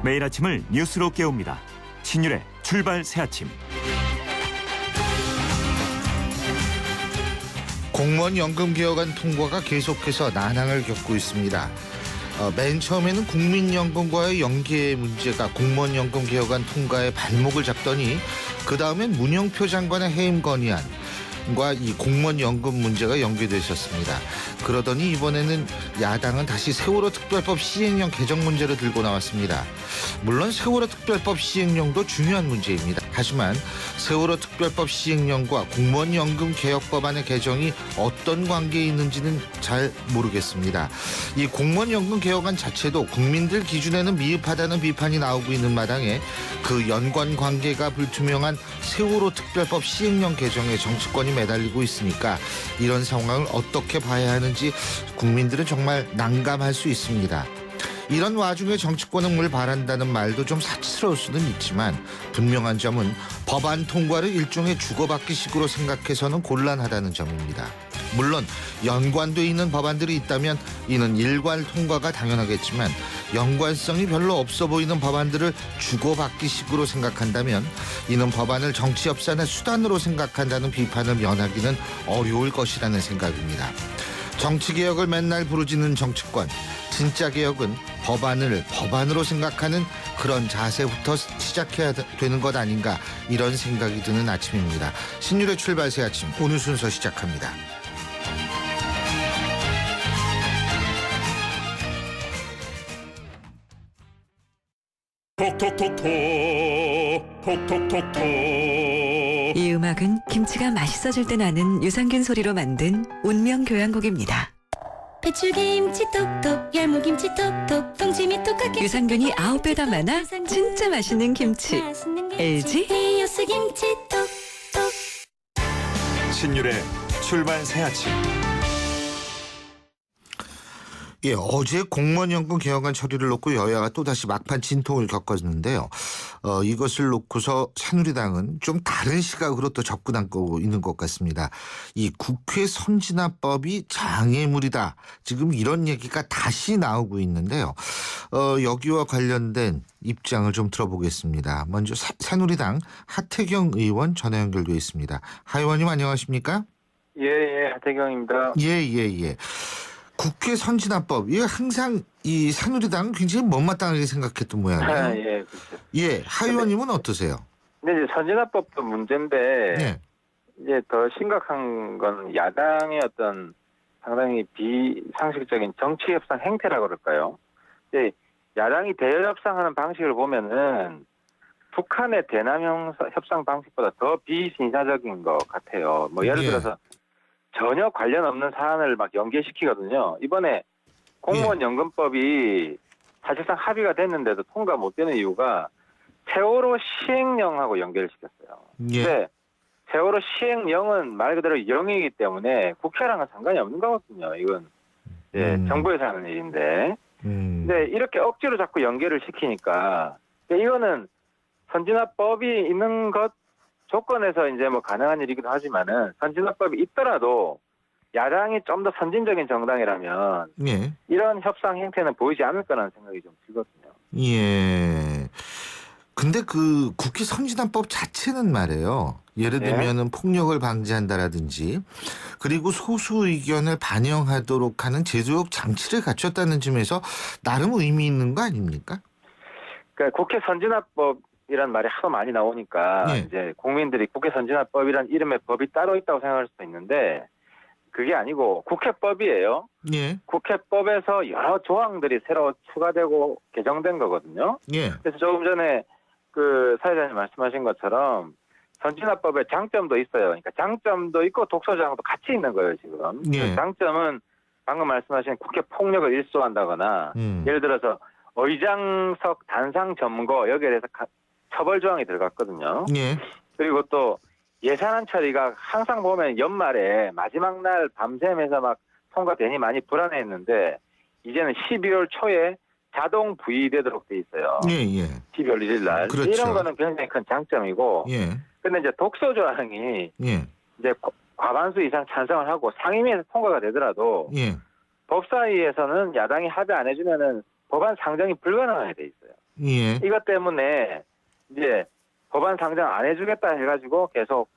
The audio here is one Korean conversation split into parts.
매일 아침을 뉴스로 깨웁니다. 신율의 출발 새아침. 공무원 연금 개혁안 통과가 계속해서 난항을 겪고 있습니다. 맨 처음에는 국민연금과의 연계 문제가 공무원 연금 개혁안 통과에 발목을 잡더니 그 다음엔 문영표 장관의 해임 건의안과 이 공무원 연금 문제가 연계됐었습니다. 그러더니 이번에는 야당은 다시 세월호 특별법 시행령 개정 문제를 들고 나왔습니다. 물론 세월호 특별법 시행령도 중요한 문제입니다. 하지만 세월호 특별법 시행령과 공무원 연금 개혁 법안의 개정이 어떤 관계에 있는지는 잘 모르겠습니다. 이 공무원 연금 개혁안 자체도 국민들 기준에는 미흡하다는 비판이 나오고 있는 마당에 그 연관 관계가 불투명한 세월호 특별법 시행령 개정에 정치권이 매달리고 있으니까 이런 상황을 어떻게 봐야 하는지 국민들은 정말 난감할 수 있습니다. 이런 와중에 정치권은 뭘 바란다는 말도 좀 사치스러울 수는 있지만 분명한 점은 법안 통과를 일종의 주고받기식으로 생각해서는 곤란하다는 점입니다. 물론 연관돼 있는 법안들이 있다면 이는 일괄 통과가 당연하겠지만 연관성이 별로 없어 보이는 법안들을 주고받기식으로 생각한다면 이는 법안을 정치 협상의 수단으로 생각한다는 비판을 면하기는 어려울 것이라는 생각입니다. 정치개혁을 맨날 부르짖는 정치권, 진짜 개혁은 법안을 법안으로 생각하는 그런 자세부터 시작해야 되는 것 아닌가, 이런 생각이 드는 아침입니다. 신율의 출발 새 아침, 오늘 순서 시작합니다. 이 음악은 김치가 맛있어질 때 나는 유산균 소리로 만든 운명 교향곡입니다. 배추김치 톡톡, 열무김치 톡톡, 동치미 톡하게 유산균이 9배 더 많아 진짜 맛있는 김치. LG 헤이오스 김치 톡톡. 신율의 출발 새아침. 예, 어제 공무원연금 개혁안 처리를 놓고 여야가 또다시 막판 진통을 겪었는데요. 이것을 놓고서 새누리당은 좀 다른 시각으로 또 접근하고 있는 것 같습니다. 이 국회 선진화법이 장애물이다, 지금 이런 얘기가 다시 나오고 있는데요. 여기와 관련된 입장을 좀 들어보겠습니다. 먼저 새누리당 하태경 의원 전화 연결되어 있습니다. 하 의원님 안녕하십니까? 예, 하태경입니다. 예. 국회 선진화법, 이거 항상 이 새누리당은 굉장히 못마땅하게 생각했던 모양이에요. 예, 그렇죠. 예, 하 의원님은 어떠세요? 근데 이제 선진화법도 문제인데, 네. 이제 더 심각한 건 야당의 어떤 상당히 비상식적인 정치 협상 행태라고 그럴까요? 이제 야당이 대여 협상하는 방식을 보면은 북한의 대남 협상 방식보다 더 비신사적인 것 같아요. 뭐 예를 예. 들어서 전혀 관련 없는 사안을 막 연계시키거든요. 이번에 공무원 연금법이 사실상 합의가 됐는데도 통과 못 되는 이유가 세월호 시행령하고 연결을 시켰어요. 예. 근데 세월호 시행령은 말 그대로 영이기 때문에 국회랑은 상관이 없는 거거든요. 이건 정부에서 하는 일인데. 근데 이렇게 억지로 자꾸 연결을 시키니까 이거는 선진화법이 있는 것 조건에서 이제 뭐 가능한 일이기도 하지만은 선진화법이 있더라도 야당이 좀 더 선진적인 정당이라면 예. 이런 협상 행태는 보이지 않을 거라는 생각이 좀 들거든요. 예. 근데 그 국회 선진화법 자체는 말이에요. 예를 들면은 폭력을 방지한다라든지, 그리고 소수 의견을 반영하도록 하는 제도적 장치를 갖췄다는 점에서 나름 의미 있는 거 아닙니까? 그러니까 국회 선진화법 이란 말이 하도 많이 나오니까 예. 이제 국민들이 국회 선진화법이란 이름의 법이 따로 있다고 생각할 수도 있는데 그게 아니고 국회법이에요. 예. 국회법에서 여러 조항들이 새로 추가되고 개정된 거거든요. 예. 그래서 조금 전에 그 사회자님 말씀하신 것처럼 선진화법의 장점도 있어요. 그러니까 장점도 있고 독소조항도 같이 있는 거예요, 지금. 예. 장점은 방금 말씀하신 국회 폭력을 일소한다거나 예를 들어서 의장석 단상 점거 여기에 대해서 처벌 조항이 들어갔거든요. 예. 그리고 또 예산안 처리가 항상 보면 연말에 마지막 날 밤샘에서 막 통과되니 많이 불안해했는데 이제는 12월 초에 자동 부의되도록 돼 있어요. 예. 12월 1일 날. 그렇죠. 이런 거는 굉장히 큰 장점이고. 예. 근데 이제 독소 조항이 예. 이제 과반수 이상 찬성을 하고 상임위에서 통과가 되더라도 예. 법사위에서는 야당이 합의 안 해주면은 법안 상정이 불가능하게 돼 있어요. 예. 이것 때문에 이제 법안 상정 안 해주겠다 해가지고 계속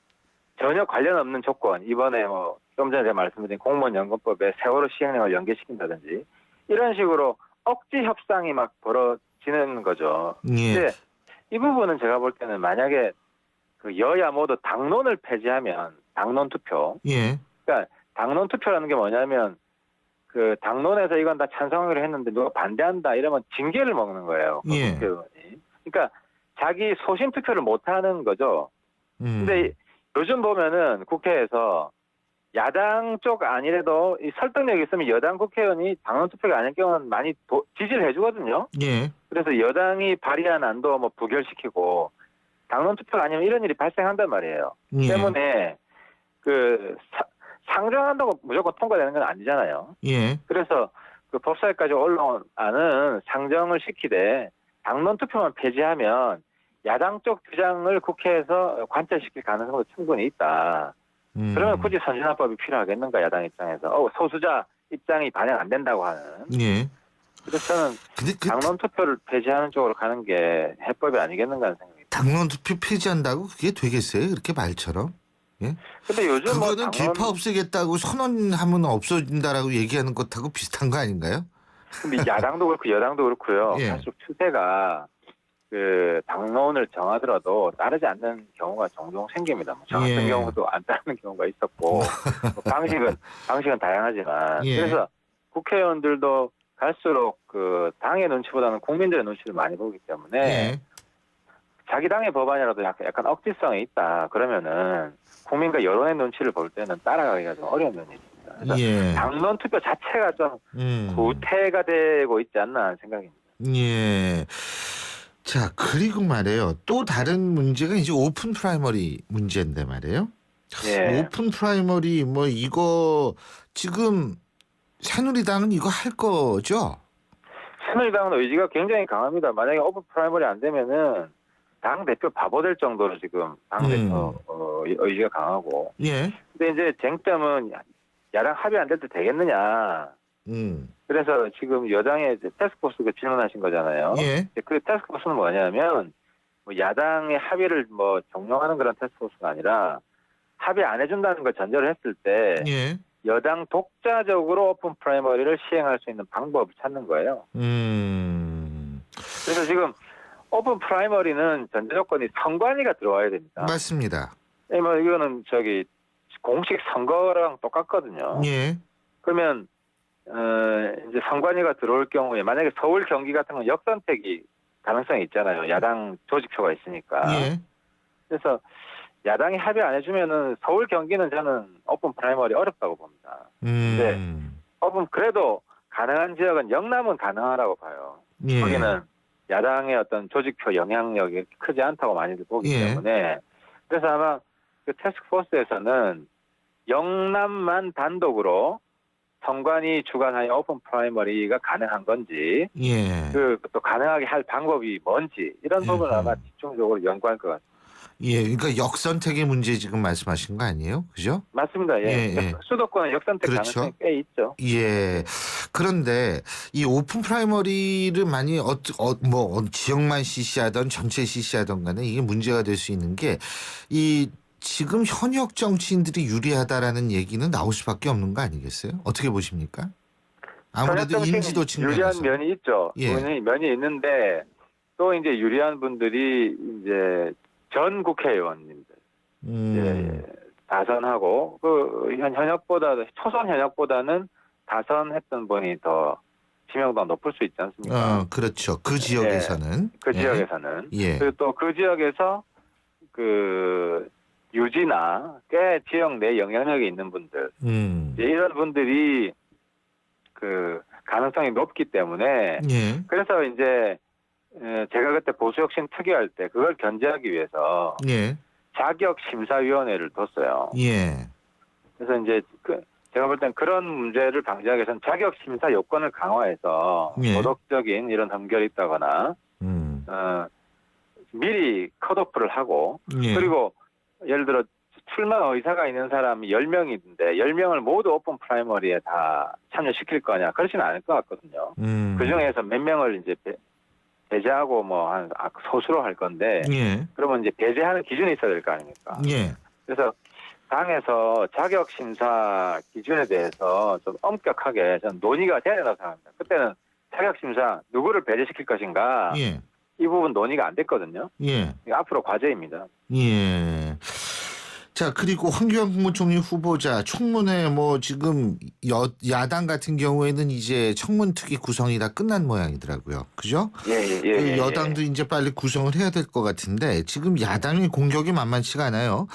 전혀 관련 없는 조건, 이번에 뭐 좀 전에 제가 말씀드린 공무원연금법에 세월호 시행령을 연계시킨다든지 이런 식으로 억지 협상이 막 벌어지는 거죠. 예. 근데 이 부분은 제가 볼 때는 만약에 그 여야 모두 당론을 폐지하면 당론 투표, 예. 그러니까 당론 투표라는 게 뭐냐면 그 당론에서 이건 다 찬성하기로 했는데 누가 반대한다 이러면 징계를 먹는 거예요. 예. 국회의원이. 그러니까 자기 소신 투표를 못 하는 거죠. 근데 요즘 보면은 국회에서 야당 쪽 아니래도 이 설득력이 있으면 여당 국회의원이 당론 투표가 아닐 경우는 많이 지지를 해주거든요. 예. 그래서 여당이 발의한 안도 뭐 부결시키고 당론 투표가 아니면 이런 일이 발생한단 말이에요. 예. 때문에 그 상정한다고 무조건 통과되는 건 아니잖아요. 예. 그래서 그 법사위까지 올라온 안은 상정을 시키되 당론 투표만 폐지하면 야당 쪽 주장을 국회에서 관철시킬 가능성도 충분히 있다. 그러면 굳이 선진화법이 필요하겠는가, 야당 입장에서. 소수자 입장이 반영 안 된다고 하는. 예. 그래서 저는 근데 그 당론 투표를 폐지하는 쪽으로 가는 게 해법이 아니겠는가 하는 생각이 듭니다. 당론 투표 폐지한다고 그게 되겠어요? 그렇게 말처럼? 예? 근데 요즘 뭐 그거는 개파 없애겠다고 선언하면 없어진다라고 얘기하는 것하고 비슷한 거 아닌가요? 근데 야당도 그렇고 여당도 그렇고요. 예. 사실 추세가 그 당론을 정하더라도 따르지 않는 경우가 종종 생깁니다. 뭐 저 같은 예. 경우도 안 따르는 경우가 있었고 뭐 방식은 다양하지만 예. 그래서 국회의원들도 갈수록 그 당의 눈치보다는 국민들의 눈치를 많이 보기 때문에 예. 자기 당의 법안이라도 약간 억지성이 있다 그러면은 국민과 여론의 눈치를 볼 때는 따라가기가 좀 어려운 면이 있습니다. 그래서 예. 당론 투표 자체가 좀 구태가 되고 있지 않나 하는 생각입니다. 예. 자, 그리고 말이에요. 또 다른 문제가 이제 오픈 프라이머리 문제인데 말이에요. 예. 오픈 프라이머리 뭐 이거 지금 새누리당은 이거 할 거죠? 새누리당은 의지가 굉장히 강합니다. 만약에 오픈 프라이머리 안 되면은 당 대표 바보 될 정도로 지금 당 대표 의지가 강하고. 예. 근데 이제 쟁점은 야당 합의 안 될 때 되겠느냐. 그래서 지금 여당의 태스크포스가 질문하신 거잖아요. 예. 그 태스크포스는 뭐냐면 뭐 야당의 합의를 뭐 종용하는 그런 태스크포스가 아니라 합의 안 해준다는 걸 전제로 했을 때 예. 여당 독자적으로 오픈 프라이머리를 시행할 수 있는 방법을 찾는 거예요. 그래서 지금 오픈 프라이머리는 전제 조건이 선관위가 들어와야 됩니다. 맞습니다. 예, 뭐 이거는 저기 공식 선거랑 똑같거든요. 예. 그러면 이제 선관위가 들어올 경우에 만약에 서울, 경기 같은 건 역선택이 가능성이 있잖아요. 야당 조직표가 있으니까. 예. 그래서 야당이 합의 안 해주면은 서울, 경기는 저는 오픈 프라이머리 어렵다고 봅니다. 네. 그래도 가능한 지역은 영남은 가능하라고 봐요. 예. 거기는 야당의 어떤 조직표 영향력이 크지 않다고 많이들 보기 예. 때문에 그래서 아마 그 태스크포스에서는 영남만 단독으로 선관위 주관하여 오픈 프라이머리가 가능한 건지 예. 또 가능하게 할 방법이 뭔지 이런 부분을 아마 집중적으로 연구할 것 같습니다. 예. 그러니까 역선택의 문제 지금 말씀하신 거 아니에요? 그죠? 맞습니다. 예. 예, 예. 수도권은 역선택 그렇죠. 가능성이 꽤 있죠. 예. 그런데 이 오픈 프라이머리를 많이 지역만 CC하던 전체 CC하던 간에 이게 문제가 될 수 있는 게 이 지금 현역 정치인들이 유리하다라는 얘기는 나올 수밖에 없는 거 아니겠어요? 어떻게 보십니까? 아무래도 인지도 유리한 측면에서. 면이 있죠. 예. 면이 있는데 또 이제 유리한 분들이 이제 전 국회의원님들 다선하고 그 현역보다 초선 현역보다는 다선했던 분이 더 지명도가 높을 수 있지 않습니까? 그렇죠. 그 지역에서는. 그 예. 지역에서는. 예. 그리고 또 그 지역에서 그 유지나 꽤 지역 내 영향력이 있는 분들 이제 이런 분들이 그 가능성이 높기 때문에 예. 그래서 이제 제가 그때 보수혁신 특위할 때 그걸 견제하기 위해서 예. 자격심사위원회를 뒀어요. 예. 그래서 이제 제가 볼 땐 그런 문제를 방지하기 위해서는 자격심사 요건을 강화해서 예. 도덕적인 이런 흠결이 있다거나 미리 컷오프를 하고 예. 그리고 예를 들어 출마 의사가 있는 사람이 10명이 있는데 10명을 모두 오픈 프라이머리에 다 참여시킬 거냐 그렇지는 않을 것 같거든요. 그중에서 몇 명을 이제 배제하고 뭐 한 소수로 할 건데 예. 그러면 이제 배제하는 기준이 있어야 될 거 아닙니까? 예. 그래서 당에서 자격 심사 기준에 대해서 좀 엄격하게 전 논의가 돼야 된다고 생각합니다. 그때는 자격 심사 누구를 배제시킬 것인가 예. 이 부분 논의가 안 됐거든요. 예. 이게 앞으로 과제입니다. 예. 자, 그리고 황교안 국무총리 후보자 청문회 뭐 지금 야당 같은 경우에는 이제 청문특위 구성이 다 끝난 모양이더라고요. 그죠? 그 여당도 이제 빨리 구성을 해야 될 것 같은데 지금 야당의 공격이 만만치가 않아요.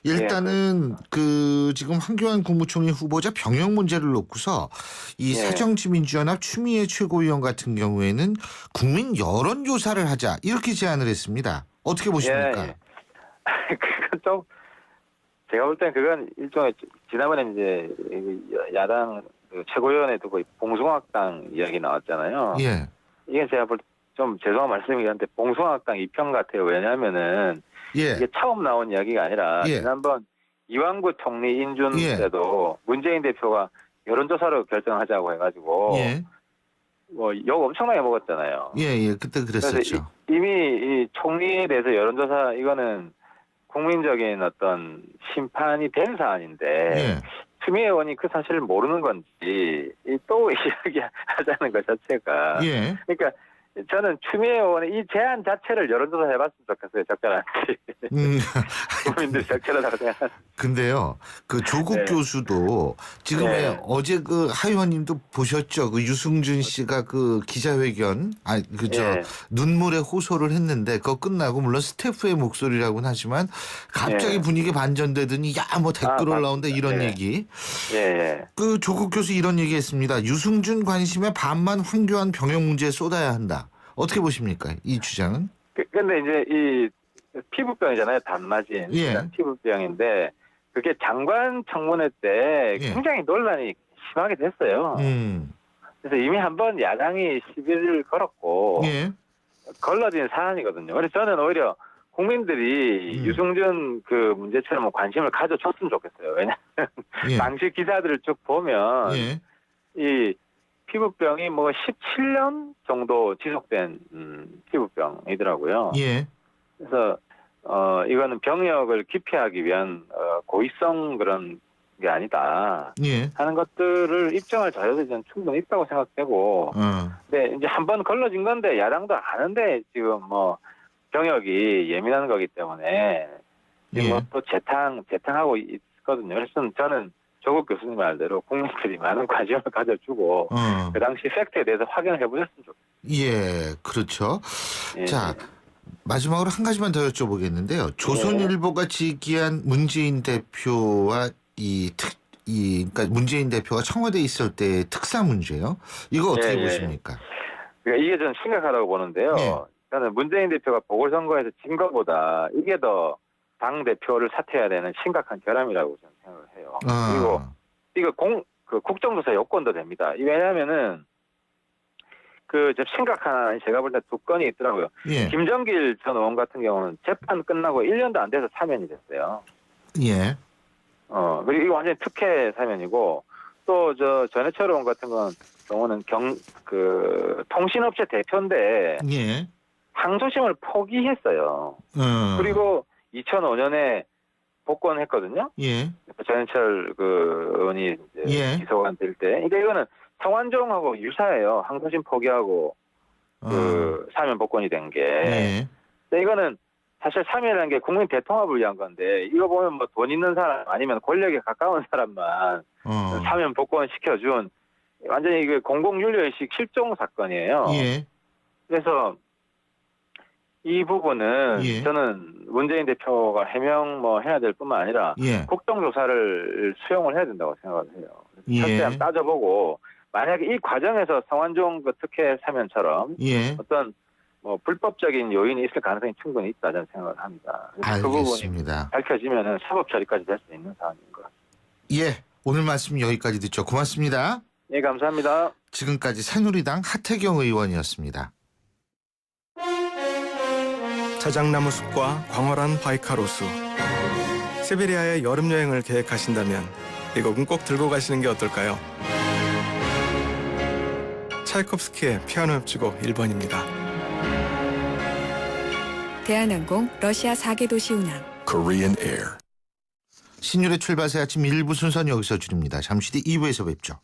일단은 그 지금 황교안 국무총리 후보자 병역 문제를 놓고서 이 새정치민주연합 추미애 최고위원 같은 경우에는 국민 여론조사를 하자 이렇게 제안을 했습니다. 어떻게 보십니까? 그건 좀 제가 볼 땐 그건 일종의 지난번에 이제 야당 최고위원회도 거의 봉숭아학당 이야기 나왔잖아요. 예. 이게 제가 볼 때 좀 죄송한 말씀이긴 한데 봉숭아학당 이편 같아요. 왜냐하면은 예. 이게 처음 나온 이야기가 아니라 예. 지난번 이완구 총리 인준 예. 때도 문재인 대표가 여론조사로 결정하자고 해가지고 예. 뭐 욕 엄청나게 먹었잖아요. 예, 예. 그때 그랬었죠. 그래서 이미 이 총리에 대해서 여론조사 이거는 국민적인 어떤 심판이 된 사안인데 예. 추미애 의원이 그 사실을 모르는 건지 또 이야기하자는 것 자체가 예. 그러니까 저는 추미애 의원의 이 제안 자체를 여론조사 해봤으면 좋겠어요. 적절한지 국민들 적절하다고 생각하는. 근데요, 그 조국 네. 교수도 지금 왜 네. 어제 그 하 의원님도 보셨죠? 그 유승준 씨가 그 기자회견, 네. 눈물의 호소를 했는데 그거 끝나고 물론 스태프의 목소리라고는 하지만 갑자기 네. 분위기 반전되더니 야 뭐 댓글 올라온다 이런 네. 얘기. 예. 그 조국 교수 이런 얘기했습니다. 유승준 관심에 반만 황교안 병역 문제에 쏟아야 한다. 어떻게 보십니까? 이 주장은? 근데 이제 이 피부병이잖아요. 단마진. 예. 피부병인데 그게 장관 청문회 때 예. 굉장히 논란이 심하게 됐어요. 그래서 이미 한번 야당이 시비를 걸었고 예. 걸러진 사안이거든요. 그래서 저는 오히려 국민들이 유승준 그 문제처럼 관심을 가져줬으면 좋겠어요. 왜냐하면 예. 당시 기사들을 쭉 보면 예. 이 피부병이 뭐 17년 정도 지속된 피부병이더라고요. 예. 그래서 이거는 병역을 기피하기 위한 고의성 그런 게 아니다 예. 하는 것들을 입증할 자료도 저는 충분히 있다고 생각되고, 근데 이제 한번 걸러진 건데 야당도 아는데 지금 뭐 병역이 예민한 거기 때문에 지금 예. 뭐 또 재탕하고 있거든요. 그래서 저는 조국 교수님 말대로 국민들이 많은 관심을 가져주고 그 당시 팩트에 대해서 확인을 해보셨으면 좋겠습니다. 예, 그렇죠. 예. 자, 마지막으로 한 가지만 더 여쭤보겠는데요. 조선일보가 제기한 문재인 대표와 그러니까 문재인 대표가 청와대에 있을 때의 특사 문제요. 이거 어떻게 보십니까? 그러니까 이게 좀 심각하다고 보는데요. 네. 저는 문재인 대표가 보궐선거에서 진 것보다 이게 더 당 대표를 사퇴해야 되는 심각한 결함이라고 저는 생각을 해요. 그리고 이거 국정조사 요건도 됩니다. 왜냐하면은 좀 심각한 제가 볼 때 두 건이 있더라고요. 예. 김정길 전 의원 같은 경우는 재판 끝나고 1년도 안 돼서 사면이 됐어요. 예. 그리고 이거 완전히 특혜 사면이고 또 전해철 의원 같은 경우는 통신업체 대표인데 예. 항소심을 포기했어요. 그리고 2005년에 복권했거든요. 예. 전해철 의원이 예. 기소가 될 때. 그러니까 이거는 성완종하고 유사해요. 항소심 포기하고 사면 복권이 된 게. 예. 근데 이거는 사실 사면이라는 게 국민 대통합을 위한 건데 이거 보면 뭐 돈 있는 사람 아니면 권력에 가까운 사람만 사면 복권 시켜준 완전히 이게 공공윤리의식 실종 사건이에요. 예. 그래서 이 부분은 예. 저는 문재인 대표가 해명 해야 될 뿐만 아니라 예. 국정조사를 수용을 해야 된다고 생각을 해요. 예. 철저히 따져보고 만약에 이 과정에서 성완종 특혜 사면처럼 예. 어떤 불법적인 요인이 있을 가능성이 충분히 있다 저는 생각을 합니다. 그 부분이 알겠습니다. 밝혀지면은 사법 처리까지 될 수 있는 사안인 것 같습니다. 예. 오늘 말씀 여기까지 듣죠. 고맙습니다. 네, 감사합니다. 지금까지 새누리당 하태경 의원이었습니다. 자작나무 숲과 광활한 바이카로수, 시베리아의 여름 여행을 계획하신다면 이 곡은 꼭 들고 가시는 게 어떨까요? 차이콥스키의 피아노 협주곡 1번입니다. 대한항공 러시아 4개 도시 운항. Korean Air. 신율의 출발새 아침 1부 순서는 여기서 줄입니다. 잠시 뒤 2부에서 뵙죠.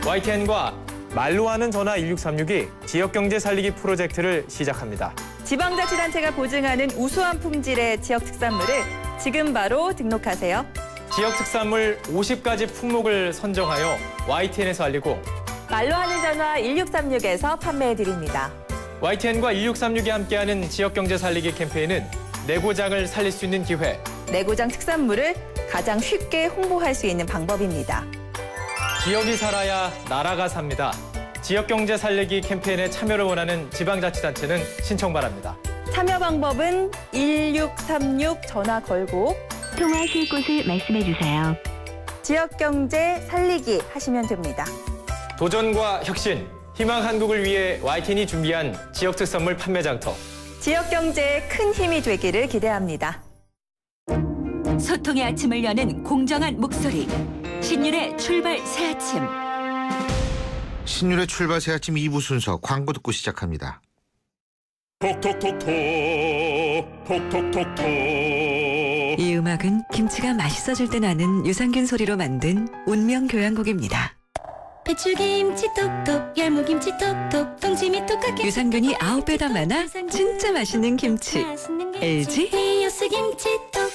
YTN과 말로 하는 전화 1636이 지역경제 살리기 프로젝트를 시작합니다. 지방자치단체가 보증하는 우수한 품질의 지역 특산물을 지금 바로 등록하세요. 지역 특산물 50가지 품목을 선정하여 YTN에서 알리고 말로 하는 전화 1636에서 판매해드립니다. YTN과 1636이 함께하는 지역경제 살리기 캠페인은 내고장을 살릴 수 있는 기회. 내고장 특산물을 가장 쉽게 홍보할 수 있는 방법입니다. 지역이 살아야 나라가 삽니다. 지역경제 살리기 캠페인에 참여를 원하는 지방자치단체는 신청 바랍니다. 참여 방법은 1636 전화 걸고 통화하실 곳을 말씀해 주세요. 지역경제 살리기 하시면 됩니다. 도전과 혁신, 희망 한국을 위해 YTN이 준비한 지역 특산물 판매 장터. 지역경제에 큰 힘이 되기를 기대합니다. 소통의 아침을 여는 공정한 목소리. 신율의 출발 새 아침. 신율의 출발새 아침 2부 순서 광고 듣고 시작합니다. 톡톡톡톡 톡톡톡톡. 이 음악은 김치가 맛있어질 때 나는 유산균 소리로 만든 운명 교향곡입니다. 배추김치 톡톡 열무김치 톡톡 동치미 톡하게 유산균이 9배 더 많아 진짜 맛있는 김치. LG 히어스 김치 톡톡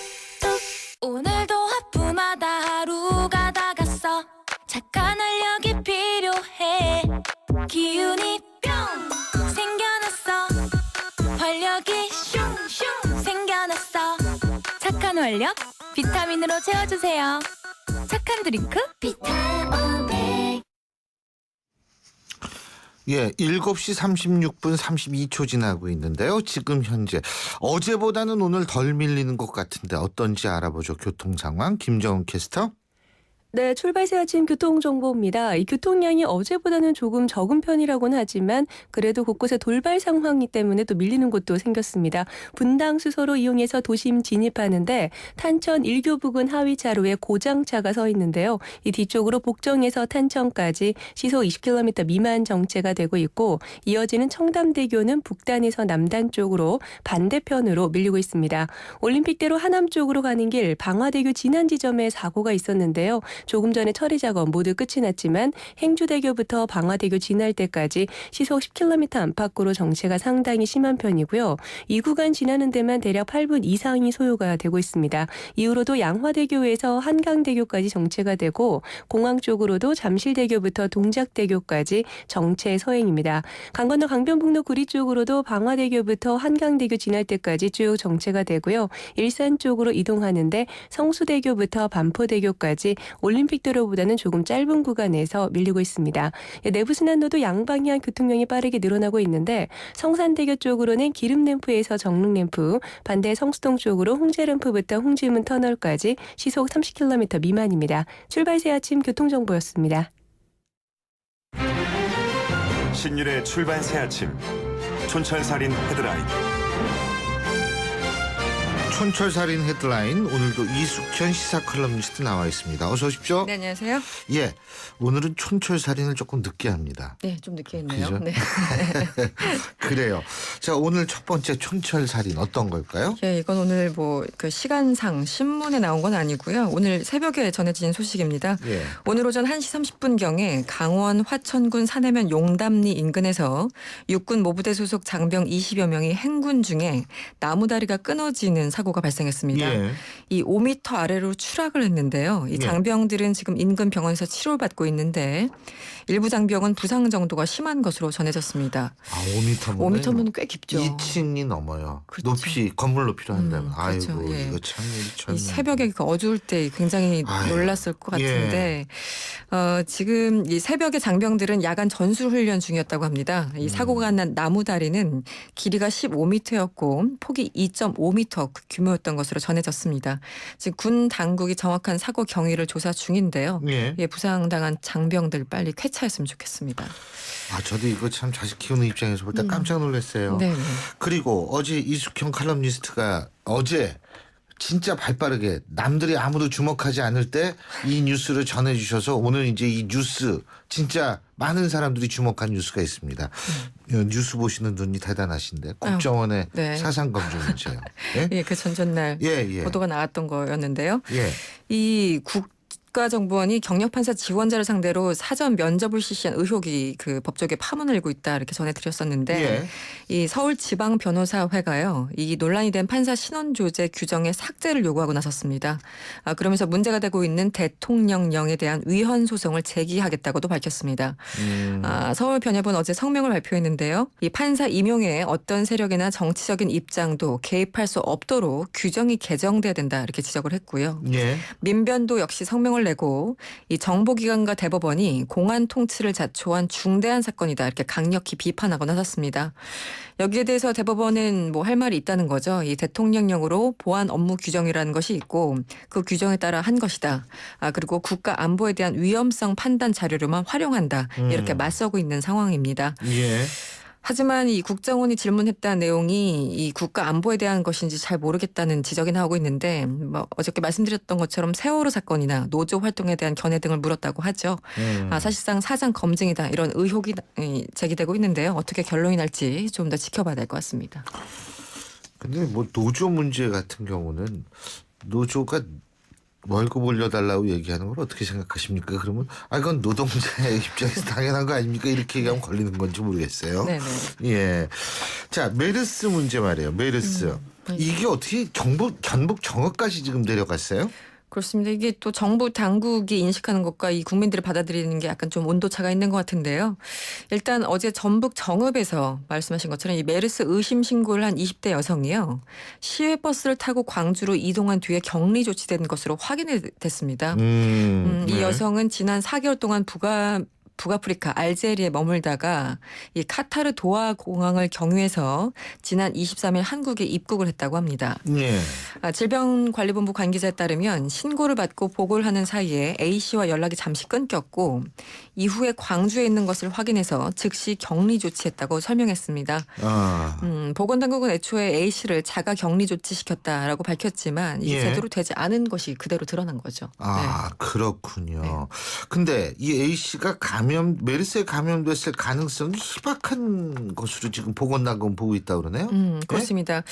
오늘도 하품하다 하루가 다 갔어. 착한 활력이 필요해. 기운이 뿅 생겨났어. 활력이 슝슝 생겨났어. 착한 활력 비타민으로 채워주세요. 착한 드링크 비타오백. 예, 7시 36분 32초 지나고 있는데요. 지금 현재 어제보다는 오늘 덜 밀리는 것 같은데 어떤지 알아보죠. 교통 상황 김정은 캐스터. 네, 출발새 아침 교통정보입니다. 이 교통량이 어제보다는 조금 적은 편이라고는 하지만 그래도 곳곳에 돌발 상황이 때문에 또 밀리는 곳도 생겼습니다. 분당 수서로 이용해서 도심 진입하는데 탄천 1교 부근 하위차로에 고장차가 서 있는데요. 이 뒤쪽으로 복정에서 탄천까지 시속 20km 미만 정체가 되고 있고 이어지는 청담대교는 북단에서 남단 쪽으로 반대편으로 밀리고 있습니다. 올림픽대로 하남 쪽으로 가는 길 방화대교 진안 지점에 사고가 있었는데요. 조금 전에 처리 작업 모두 끝이 났지만 행주대교부터 방화대교 지날 때까지 시속 10km 안팎으로 정체가 상당히 심한 편이고요. 이 구간 지나는 데만 대략 8분 이상이 소요가 되고 있습니다. 이후로도 양화대교에서 한강대교까지 정체가 되고 공항 쪽으로도 잠실대교부터 동작대교까지 정체 서행입니다. 강건너 강변북로 구리 쪽으로도 방화대교부터 한강대교 지날 때까지 쭉 정체가 되고요. 일산 쪽으로 이동하는데 성수대교부터 반포대교까지 올림픽도로보다는 조금 짧은 구간에서 밀리고 있습니다. 내부순환로도 양방향 교통량이 빠르게 늘어나고 있는데 성산대교 쪽으로는 기름램프에서 정릉램프, 반대 성수동 쪽으로 홍제램프부터 홍지문 터널까지 시속 30km 미만입니다. 출발새 아침 교통정보였습니다. 신율의 출발 새 아침. 촌철살인 헤드라인. 촌철살인 헤드라인 오늘도 이숙현 시사 컬럼니스트 나와 있습니다. 어서 오십시오. 네, 안녕하세요. 예, 오늘은 촌철살인을 조금 늦게 합니다. 네, 좀 늦게 했네요. 그죠? 네. 그래요. 자, 오늘 첫 번째 촌철살인 어떤 걸까요? 예, 이건 오늘 뭐 그 시간상 신문에 나온 건 아니고요. 오늘 새벽에 전해진 소식입니다. 예. 오늘 오전 1시 30분경에 강원 화천군 사내면 용담리 인근에서 육군 모부대 소속 장병 20여 명이 행군 중에 나무다리가 끊어지는 사고가 발생했습니다. 예. 이 5m 아래로 추락을 했는데요. 이 장병들은 지금 인근 병원에서 치료를 받고 있는데 일부 장병은 부상 정도가 심한 것으로 전해졌습니다. 아, 5m면 5m면 꽤 깊죠. 2층이 넘어요. 그렇죠. 높이 건물 높이로 한다면. 그렇죠. 아이고 예. 이거 참 이 새벽에 그 어두울 때 굉장히 놀랐을 것 같은데 지금 이 새벽에 장병들은 야간 전술 훈련 중이었다고 합니다. 이 사고가 난 나무다리는 길이가 15m였고 폭이 2.5m 규모였던 것으로 전해졌습니다. 지금 군 당국이 정확한 사고 경위를 조사 중인데요. 예, 부상당한 장병들 빨리 쾌차했으면 좋겠습니다. 아, 저도 이거 참 자식 키우는 입장에서 볼 때 깜짝 놀랐어요. 네. 그리고 어제 이숙현 칼럼니스트가 어제 진짜 발빠르게 남들이 아무도 주목하지 않을 때 이 뉴스를 전해주셔서 오늘 이제 이 뉴스 진짜 많은 사람들이 주목한 뉴스가 있습니다. 뉴스 보시는 눈이 대단하신데 국정원의 네. 사상 검증 문제요. 예? 예, 그 전전날 보도가 나왔던 거였는데요. 예. 이 국가정보원이 경력판사 지원자를 상대로 사전 면접을 실시한 의혹이 그 법조계 파문을 일고 있다 이렇게 전해드렸었는데 이 서울지방변호사회가요. 이 논란이 된 판사 신원조제 규정의 삭제를 요구하고 나섰습니다. 그러면서 문제가 되고 있는 대통령령에 대한 위헌 소송을 제기하겠다고도 밝혔습니다. 서울변협은 어제 성명을 발표했는데요. 이 판사 임용에 어떤 세력이나 정치적인 입장도 개입할 수 없도록 규정이 개정돼야 된다 이렇게 지적을 했고요. 예. 민변도 역시 성명을 내고 이 정보기관과 대법원이 공안 통치를 자초한 중대한 사건이다 이렇게 강력히 비판하고 나섰습니다. 여기에 대해서 대법원은 뭐 할 말이 있다는 거죠. 이 대통령령으로 보안 업무 규정이라는 것이 있고 그 규정에 따라 한 것이다. 그리고 국가 안보에 대한 위험성 판단 자료로만 활용한다. 이렇게 맞서고 있는 상황입니다. 예. 하지만 이 국정원이 질문했다는 내용이 이 국가 안보에 대한 것인지 잘 모르겠다는 지적이 나오고 있는데 뭐 어저께 말씀드렸던 것처럼 세월호 사건이나 노조 활동에 대한 견해 등을 물었다고 하죠. 사실상 사전 검증이다 이런 의혹이 제기되고 있는데요. 어떻게 결론이 날지 좀 더 지켜봐야 될 것 같습니다. 근데 뭐 노조 문제 같은 경우는 노조가 월급 올려달라고 얘기하는 걸 어떻게 생각하십니까? 그러면 그건 노동자의 입장에서 당연한 거 아닙니까? 이렇게 얘기하면 걸리는 건지 모르겠어요. 네네. 예. 자, 메르스 문제 말이에요. 메르스. 이게 어떻게 전북 정읍까지 지금 내려갔어요? 그렇습니다. 이게 또 정부 당국이 인식하는 것과 이 국민들이 받아들이는 게 약간 좀 온도차가 있는 것 같은데요. 일단 어제 전북 정읍에서 말씀하신 것처럼 이 메르스 의심 신고를 한 20대 여성이요. 시외버스를 타고 광주로 이동한 뒤에 격리 조치된 것으로 확인이 됐습니다. 이 여성은 지난 4개월 동안 북아프리카 알제리에 머물다가 이 카타르 도하 공항을 경유해서 지난 23일 한국에 입국을 했다고 합니다. 예. 질병관리본부 관계자에 따르면 신고를 받고 보고를 하는 사이에 A 씨와 연락이 잠시 끊겼고 이후에 광주에 있는 것을 확인해서 즉시 격리 조치했다고 설명했습니다. 보건당국은 애초에 A 씨를 자가 격리 조치시켰다라고 밝혔지만 이게 제대로 되지 않은 것이 그대로 드러난 거죠. 그렇군요. 네. 근데 이 A 씨가 메르스에 감염됐을 가능성이 희박한 것으로 지금 보건당국은 보고 있다고 그러네요. 그렇습니다.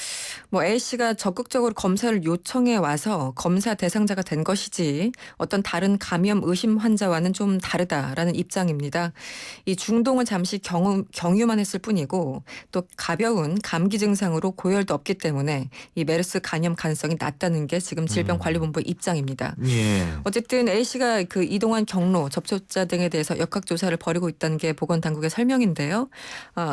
뭐 A 씨가 적극적으로 검사를 요청해 와서 검사 대상자가 된 것이지 어떤 다른 감염 의심 환자와는 좀 다르다라는 입장입니다. 이 중동을 잠시 경유만 했을 뿐이고 또 가벼운 감기 증상으로 고열도 없기 때문에 이 메르스 감염 가능성이 낮다는 게 지금 질병관리본부의 입장입니다. 예. 어쨌든 A 씨가 그 이동한 경로, 접촉자 등에 대해서 역학조사를 벌이고 있다는 게 보건당국의 설명인데요.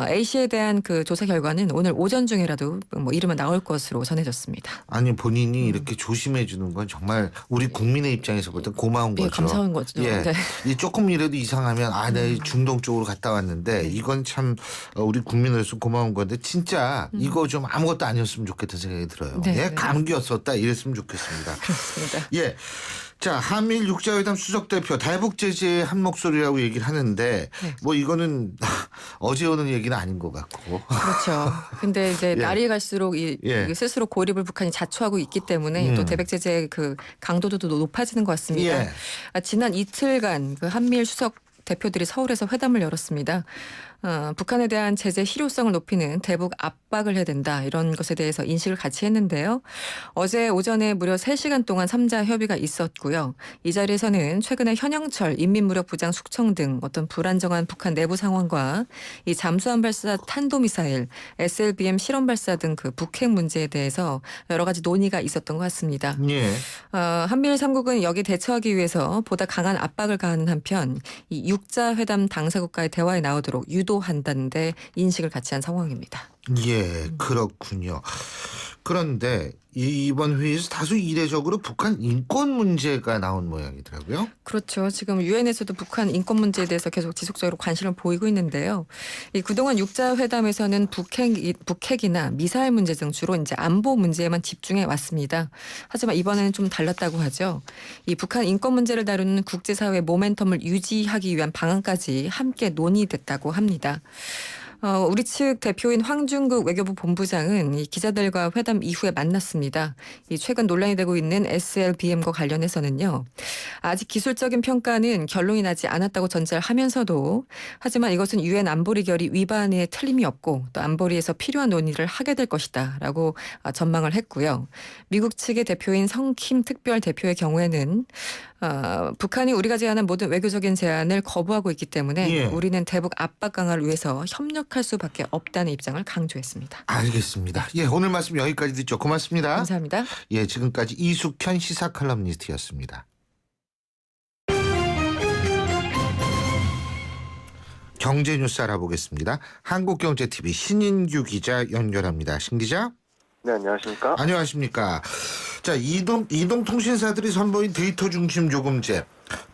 A 씨에 대한 그 조사 결과는 오늘 오전 중이라도 뭐 이르면 나올 것으로 전해졌습니다. 아니 본인이 이렇게 조심해 주는 건 정말 우리 국민의 입장에서 볼 때 고마운 거죠. 감사한 거죠. 예. 네. 이 조금이라도 이상하면 내 중동 쪽으로 갔다 왔는데 이건 참 우리 국민으로서 고마운 건데 진짜 이거 좀 아무것도 아니었으면 좋겠다는 생각이 들어요. 네. 예, 감기였었다 이랬으면 좋겠습니다. 그렇습니다. 예. 자, 한미일 육자회담 수석 대표 대북 제재의 한 목소리라고 얘기를 하는데 뭐 이거는 어제 오는 얘기는 아닌 것 같고. 그렇죠. 근데 이제 날이 갈수록 스스로 고립을 북한이 자초하고 있기 때문에 또 대북 제재의 그 강도도 높아지는 것 같습니다. 지난 이틀간 그 한미일 수석 대표들이 서울에서 회담을 열었습니다. 북한에 대한 제재 실효성을 높이는 대북 압박을 해야 된다. 이런 것에 대해서 인식을 같이 했는데요. 어제 오전에 무려 3시간 동안 3자 협의가 있었고요. 이 자리에서는 최근에 현영철 인민무력부장 숙청 등 어떤 불안정한 북한 내부 상황과 이 잠수함 발사 탄도미사일, SLBM 실험 발사 등 그 북핵 문제에 대해서 여러 가지 논의가 있었던 것 같습니다. 예. 한미일 3국은 여기에 대처하기 위해서 보다 강한 압박을 가하는 한편 이 육자회담 당사국과의 대화에 나오도록 유도한다는데 인식을 같이 한 상황입니다. 예, 그렇군요. 그런데 이번 회의에서 다소 이례적으로 북한 인권 문제가 나온 모양이더라고요. 그렇죠. 지금 유엔에서도 북한 인권 문제에 대해서 계속 지속적으로 관심을 보이고 있는데요. 이 그동안 육자회담에서는 북핵이나 미사일 문제 등 주로 이제 안보 문제에만 집중해 왔습니다. 하지만 이번에는 좀 달랐다고 하죠. 이 북한 인권 문제를 다루는 국제사회의 모멘텀을 유지하기 위한 방안까지 함께 논의됐다고 합니다. 우리 측 대표인 황중국 외교부 본부장은 이 기자들과 회담 이후에 만났습니다. 이 최근 논란이 되고 있는 SLBM과 관련해서는요. 아직 기술적인 평가는 결론이 나지 않았다고 전제를 하면서도 하지만 이것은 유엔 안보리 결의 위반에 틀림이 없고 또 안보리에서 필요한 논의를 하게 될 것이다라고 전망을 했고요. 미국 측의 대표인 성킴 특별 대표의 경우에는 북한이 우리가 제안한 모든 외교적인 제안을 거부하고 있기 때문에 예. 우리는 대북 압박 강화를 위해서 협력할 수밖에 없다는 입장을 강조했습니다. 알겠습니다. 예, 오늘 말씀 여기까지 듣죠. 고맙습니다. 감사합니다. 예, 지금까지 이숙현 시사 칼럼니스트였습니다. 경제뉴스 알아보겠습니다. 한국경제TV 신인규 기자 연결합니다. 신 기자. 네, 안녕하십니까? 안녕하십니까. 자, 이동통신사들이 선보인 데이터 중심 요금제.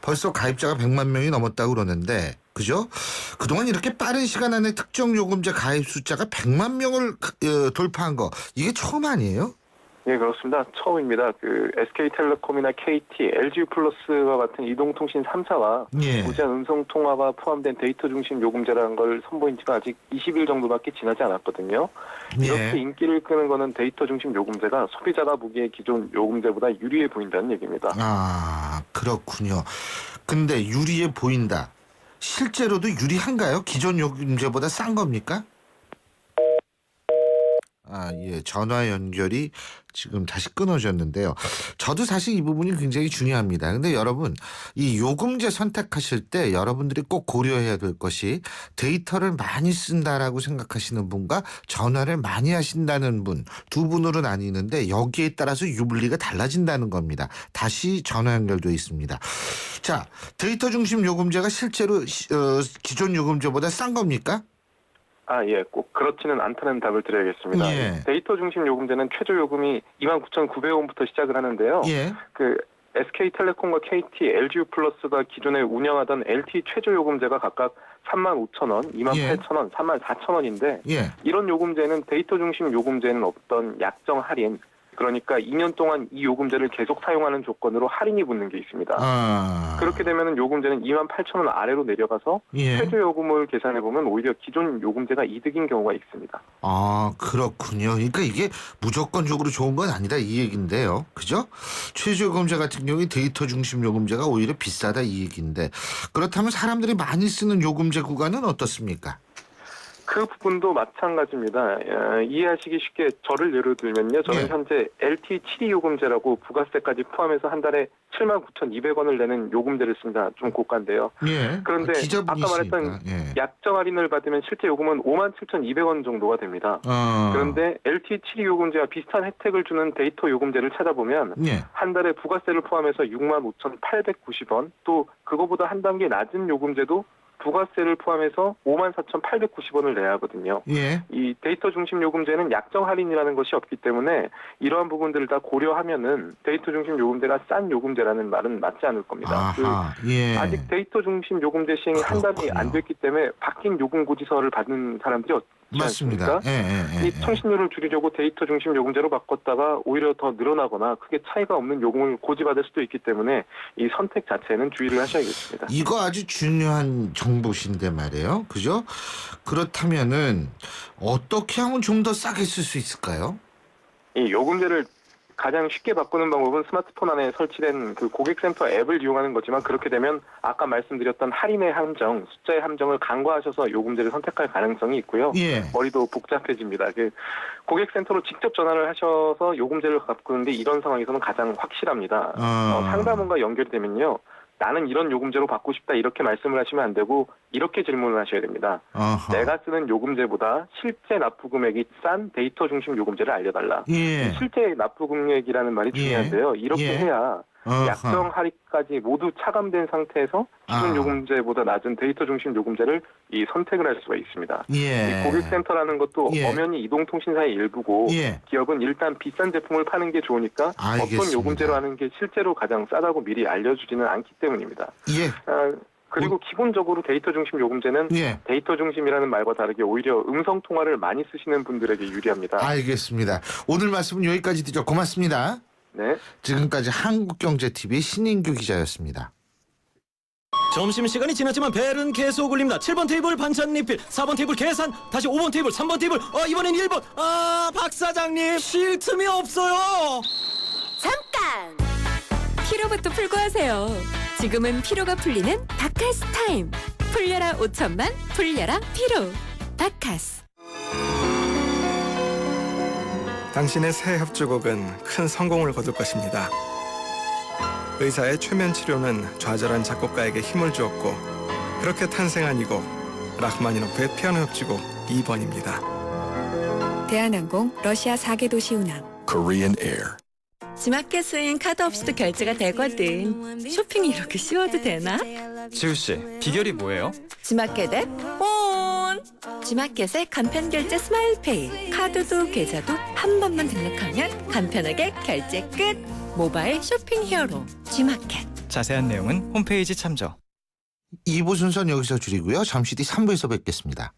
벌써 가입자가 100만 명이 넘었다고 그러는데, 그죠? 그동안 이렇게 빠른 시간 안에 특정 요금제 가입 숫자가 100만 명을 돌파한 거, 이게 처음 아니에요? 예, 그렇습니다. 처음입니다. SK텔레콤이나 KT, LG플러스와 같은 이동통신 3사가 예. 무제한 음성통화가 포함된 데이터 중심 요금제라는 걸 선보인 지가 아직 20일 정도밖에 지나지 않았거든요. 예. 이렇게 인기를 끄는 거는 데이터 중심 요금제가 소비자가 보기에 기존 요금제보다 유리해 보인다는 얘기입니다. 아, 그렇군요. 근데 유리해 보인다. 실제로도 유리한가요? 기존 요금제보다 싼 겁니까? 예, 전화 연결이 지금 다시 끊어졌는데요. 저도 사실 이 부분이 굉장히 중요합니다. 근데 여러분, 이 요금제 선택하실 때 여러분들이 꼭 고려해야 될 것이 데이터를 많이 쓴다라고 생각하시는 분과 전화를 많이 하신다는 분, 두 분으로 나뉘는데 여기에 따라서 유불리가 달라진다는 겁니다. 다시 전화 연결돼 있습니다. 자, 데이터 중심 요금제가 실제로 기존 요금제보다 싼 겁니까? 예, 꼭 그렇지는 않다는 답을 드려야겠습니다. 예. 데이터 중심 요금제는 최저 요금이 29,900원부터 시작을 하하는데요. 예. SK텔레콤과 KT, LG플러스가 기존에 운영하던 LTE 최저 요금제가 각각 35,000원, 28,000원, 34,000원인데 예. 이런 요금제는 데이터 중심 요금제는 없던 약정 할인, 그러니까 2년 동안 이 요금제를 계속 사용하는 조건으로 할인이 붙는 게 있습니다. 그렇게 되면 요금제는 28,000원 아래로 내려가서 예. 최저 요금을 계산해 보면 오히려 기존 요금제가 이득인 경우가 있습니다. 아, 그렇군요. 그러니까 이게 무조건적으로 좋은 건 아니다 이 얘기인데요. 그죠? 최저 요금제 같은 경우에 데이터 중심 요금제가 오히려 비싸다 이 얘기인데, 그렇다면 사람들이 많이 쓰는 요금제 구간은 어떻습니까? 그 부분도 마찬가지입니다. 이해하시기 쉽게 저를 예로 들면요. 저는 현재 LTE 7위 요금제라고 부가세까지 포함해서 한 달에 79,200원을 내는 요금제를 씁니다. 좀 고가인데요. 예. 그런데 아까 말했던 약정 할인을 받으면 실제 요금은 57,200원 정도가 됩니다. 그런데 LTE 7위 요금제와 비슷한 혜택을 주는 데이터 요금제를 찾아보면 한 달에 부가세를 포함해서 65,890원, 또 그거보다 한 단계 낮은 요금제도 부가세를 포함해서 54,890원을 내야 하거든요. 예. 이 데이터 중심 요금제는 약정 할인이라는 것이 없기 때문에 이러한 부분들을 다 고려하면은 데이터 중심 요금제가 싼 요금제라는 말은 맞지 않을 겁니다. 예. 아직 데이터 중심 요금제 시행이 한 달이 안 됐기 때문에 바뀐 요금 고지서를 받은 사람들이 맞습니다. 이 통신료를 줄이려고 데이터 중심 요금제로 바꿨다가 오히려 더 늘어나거나 크게 차이가 없는 요금을 고지받을 수도 있기 때문에 이 선택 자체는 주의를 하셔야겠습니다. 이거 아주 중요한 정보신데 말이에요. 그죠? 그렇다면은 어떻게 하면 좀 더 싸게 쓸 수 있을까요? 이 요금제를 가장 쉽게 바꾸는 방법은 스마트폰 안에 설치된 그 고객센터 앱을 이용하는 거지만, 그렇게 되면 아까 말씀드렸던 할인의 함정, 숫자의 함정을 간과하셔서 요금제를 선택할 가능성이 있고요. 예. 머리도 복잡해집니다. 고객센터로 직접 전화를 하셔서 요금제를 바꾸는데 이런 상황에서는 가장 확실합니다. 상담원과 연결이 되면요. 나는 이런 요금제로 받고 싶다 이렇게 말씀을 하시면 안 되고 이렇게 질문을 하셔야 됩니다. 내가 쓰는 요금제보다 실제 납부 금액이 싼 데이터 중심 요금제를 알려달라. 실제 납부 금액이라는 말이 중요한데요. 이렇게 해야 약정 할인까지 모두 차감된 상태에서 기존 요금제보다 낮은 데이터 중심 요금제를 선택을 할 수가 있습니다. 이 고객센터라는 것도 엄연히 이동통신사의 일부고 기업은 일단 비싼 제품을 파는 게 좋으니까 어떤 요금제로 하는 게 실제로 가장 싸다고 미리 알려주지는 않기 때문입니다. 그리고 기본적으로 데이터 중심 요금제는 데이터 중심이라는 말과 다르게 오히려 음성 통화를 많이 쓰시는 분들에게 유리합니다. 알겠습니다. 오늘 말씀은 여기까지 드죠. 고맙습니다. 네. 지금까지 한국경제TV 신인규 기자였습니다. 점심시간이 지났지만 벨은 계속 울립니다. 7번 테이블 반찬 리필, 4번 테이블 계산, 다시 5번 테이블, 3번 테이블, 이번엔 1번. 박 사장님 쉴 틈이 없어요. 잠깐! 피로부터 풀고 하세요. 지금은 피로가 풀리는 바카스 타임. 풀려라 5천만, 풀려라 피로. 바카스. 당신의 새 협주곡은 큰 성공을 거둘 것입니다. 의사의 최면 치료는 좌절한 작곡가에게 힘을 주었고 그렇게 탄생한 이 곡 라흐마니노프의 피아노 협주곡 2번입니다. 대한항공 러시아 4개 도시 운항. Korean Air. 지마켓은 카드 없이도 결제가 되거든. 쇼핑이 이렇게 쉬워도 되나? 지우 씨, 비결이 뭐예요? 지마켓 앱 온! 지마켓의 간편 결제 스마일페이. 카드도 계좌도 한 번만 등록하면 간편하게 결제 끝. 모바일 쇼핑 히어로 지마켓. 자세한 내용은 홈페이지 참조. 2부 순서는 여기서 줄이고요. 잠시 뒤 3부에서 뵙겠습니다.